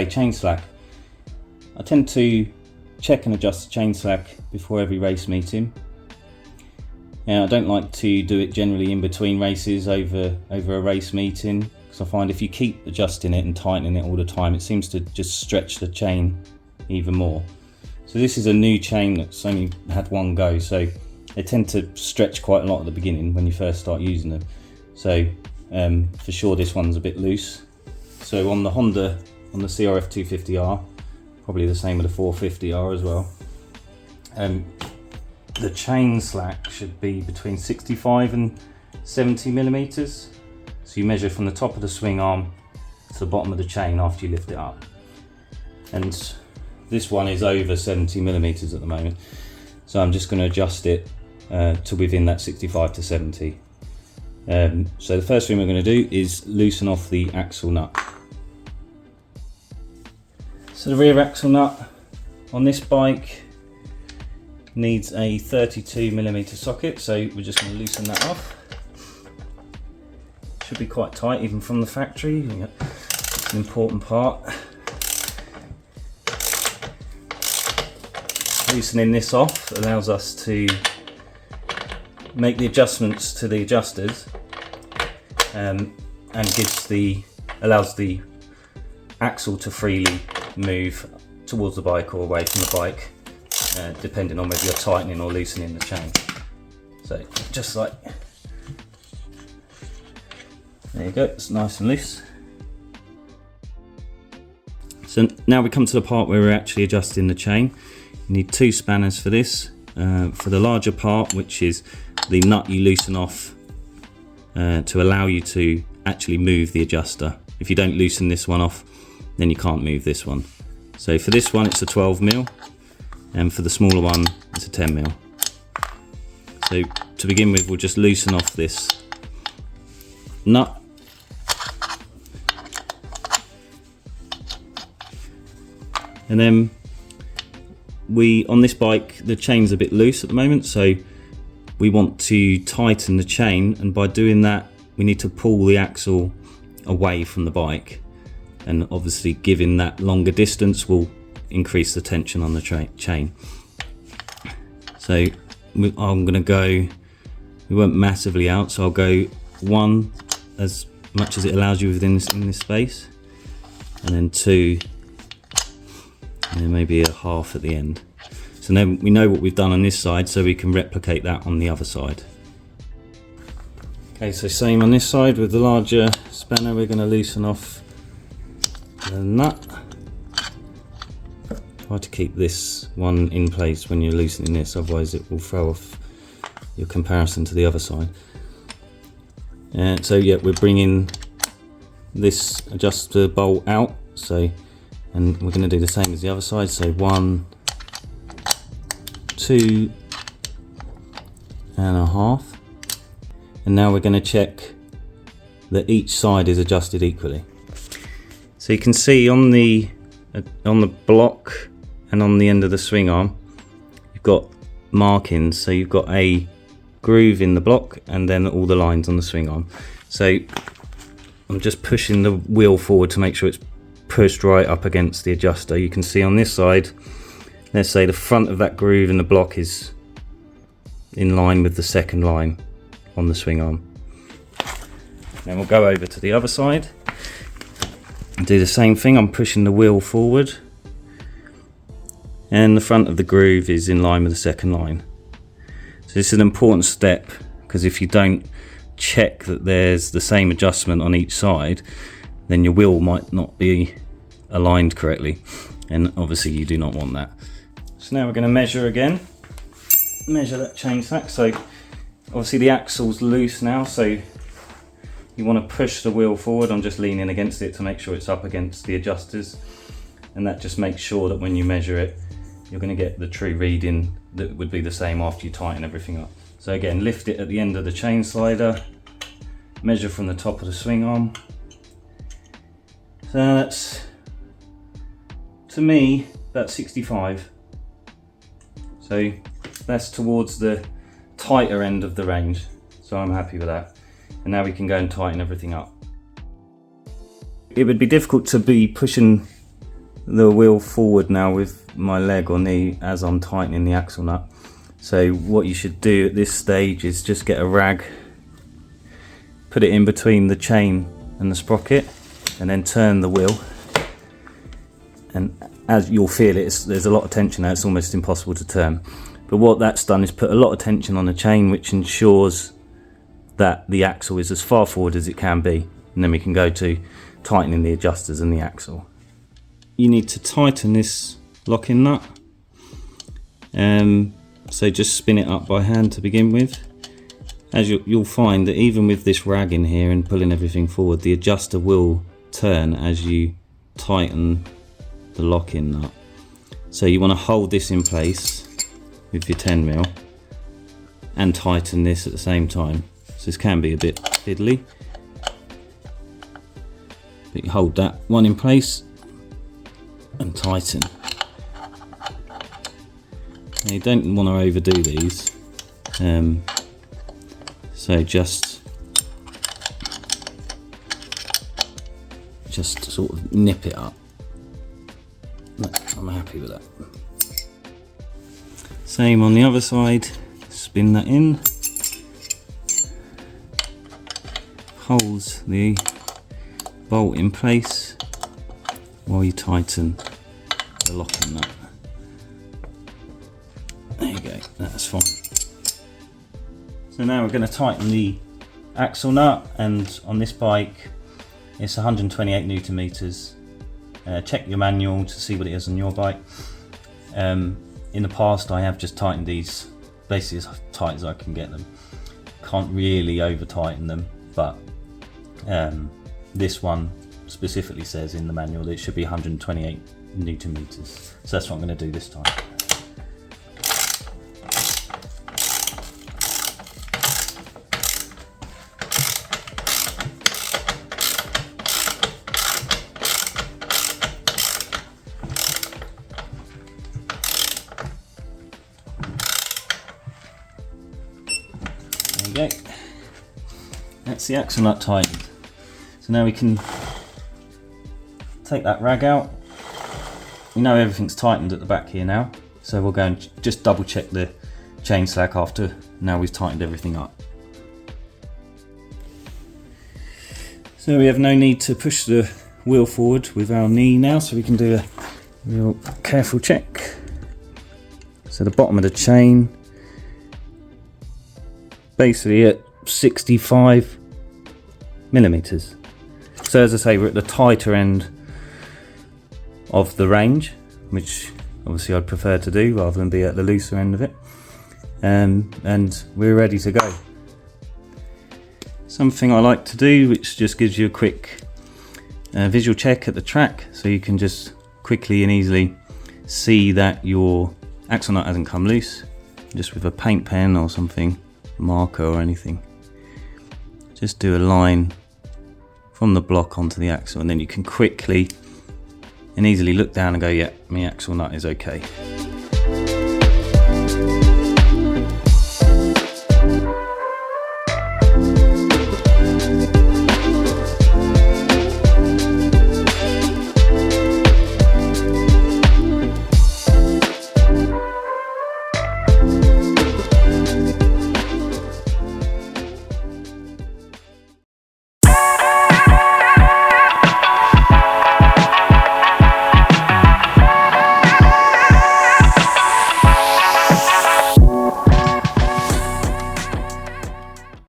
Okay, chain slack. I tend to check and adjust the chain slack before every race meeting. Now, I don't like to do it generally in between races over a race meeting, because I find if you keep adjusting it and tightening it all the time, it seems to just stretch the chain even more. So this is a new chain that's only had one go, so they tend to stretch quite a lot at the beginning when you first start using them. So for sure this one's a bit loose. So on the Honda, on the CRF250R, probably the same with the 450R as well, the chain slack should be between 65 and 70 millimeters. So you measure from the top of the swing arm to the bottom of the chain after you lift it up. And this one is over 70 millimeters at the moment. So I'm just going to adjust it to within that 65 to 70. So the first thing we're going to do is loosen off the axle nut. So the rear axle nut on this bike needs a 32 millimeter socket, so we're just going to loosen that off. Should be quite tight even from the factory. It's an important part. Loosening this off allows us to make the adjustments to the adjusters, and allows the axle to freely move towards the bike or away from the bike, depending on whether you're tightening or loosening the chain. So just like, there you go, it's nice and loose. So now we come to the part where we're actually adjusting the chain. You need two spanners for this. For the larger part, which is the nut you loosen off to allow you to actually move the adjuster. If you don't loosen this one off, then you can't move this one. So for this one it's a 12mm, and for the smaller one it's a 10mm. So to begin with, we'll just loosen off this nut. And then on this bike, the chain's a bit loose at the moment, so we want to tighten the chain, and by doing that we need to pull the axle away from the bike, and obviously giving that longer distance will increase the tension on the chain. So I'm going to go, we won't massively out, so I'll go one as much as it allows you within in this space, and then two, and then maybe a half at the end. So then we know what we've done on this side, so we can replicate that on the other side. Okay, so same on this side with the larger spanner. We're going to loosen off the nut. Try to keep this one in place when you're loosening this, otherwise it will throw off your comparison to the other side. And so yeah, we're bringing this adjuster bolt out, and we're going to do the same as the other side. So 1, 2 and a half, and now we're going to check that each side is adjusted equally. So you can see on the block and on the end of the swing arm you've got markings, so you've got a groove in the block and then all the lines on the swing arm. So I'm just pushing the wheel forward to make sure it's pushed right up against the adjuster. You can see on this side, let's say the front of that groove in the block is in line with the second line on the swing arm. Then we'll go over to the other side and do the same thing. I'm pushing the wheel forward and the front of the groove is in line with the second line. So this is an important step, because if you don't check that there's the same adjustment on each side, then your wheel might not be aligned correctly, and obviously you do not want that. So now we're going to measure again, measure that chain slack. So obviously the axle's loose now, so you want to push the wheel forward. I'm just leaning against it to make sure it's up against the adjusters, and that just makes sure that when you measure it, you're going to get the true reading that would be the same after you tighten everything up. So again, lift it at the end of the chain slider, measure from the top of the swing arm. So that's, to me, that's 65. So that's towards the tighter end of the range, so I'm happy with that. And now we can go and tighten everything up. It would be difficult to be pushing the wheel forward now with my leg or knee as I'm tightening the axle nut. So what you should do at this stage is just get a rag, put it in between the chain and the sprocket, and then turn the wheel. And as you'll feel it, there's a lot of tension there, it's almost impossible to turn. But what that's done is put a lot of tension on the chain, which ensures that the axle is as far forward as it can be. And then we can go to tightening the adjusters and the axle. You need to tighten this locking nut. So just spin it up by hand to begin with. As you'll find that even with this rag in here and pulling everything forward, the adjuster will turn as you tighten the locking nut. So you want to hold this in place with your 10mm and tighten this at the same time. So this can be a bit fiddly, but you hold that one in place and tighten. Now you don't want to overdo these, so just sort of nip it up. I'm happy with that. Same on the other side, spin that in, holds the bolt in place while you tighten the locking nut. There you go, that's fine. So now we're going to tighten the axle nut, and on this bike it's 128 Newton meters. Check your manual to see what it is on your bike. In the past I have just tightened these basically as tight as I can get them. Can't really over tighten them, but this one specifically says in the manual that it should be 128 Newton meters. So that's what I'm going to do this time. There you go. That's the axle nut tightened. So now we can take that rag out. We know everything's tightened at the back here now, so we'll go and just double check the chain slack after now we've tightened everything up. So we have no need to push the wheel forward with our knee now, so we can do a real careful check. So the bottom of the chain basically at 65 millimeters. So as I say, we're at the tighter end of the range, which obviously I'd prefer to do rather than be at the looser end of it, and we're ready to go. Something I like to do, which just gives you a quick visual check at the track, so you can just quickly and easily see that your axle nut hasn't come loose, just with a paint pen or something, marker or anything. Just do a line from the block onto the axle, and then you can quickly and easily look down and go, yeah, my axle nut is okay.